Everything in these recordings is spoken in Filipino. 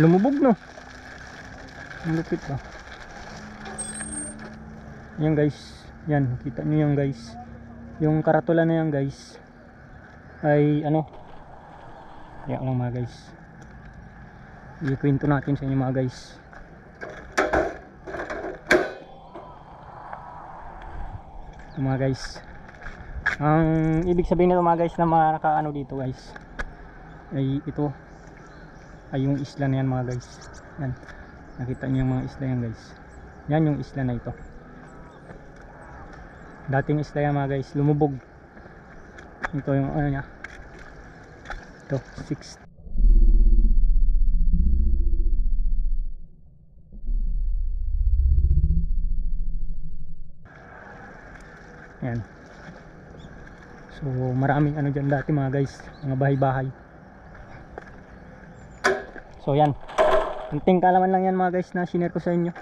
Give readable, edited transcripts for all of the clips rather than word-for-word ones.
Lumubog no. Ang lupit ba? Yan guys. Yan, kita nyo yan guys. Yung karatula na yan guys ay ano, yan lang mga guys. Ikwento natin sa inyo mga guys. Mga guys, ang ibig sabihin nito mga guys na mga nakaano dito guys ay ito ay yung isla na yan mga guys. Yan, nakita niyo yung mga isla yan guys. Yan yung isla na ito. Dating isla yan mga guys, lumubog. Ito yung ano niya, ito 6. Yan. So maraming ano dyan dati mga guys, mga bahay-bahay. So yan, kunting kalaman lang yan mga guys na sinare ko sa inyo.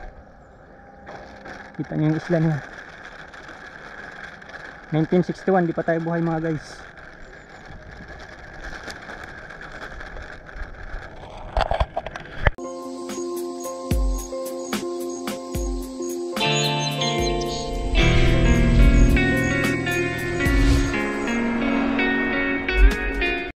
Kita nyo yung isla niya. 1961, di pa tayo buhay mga guys.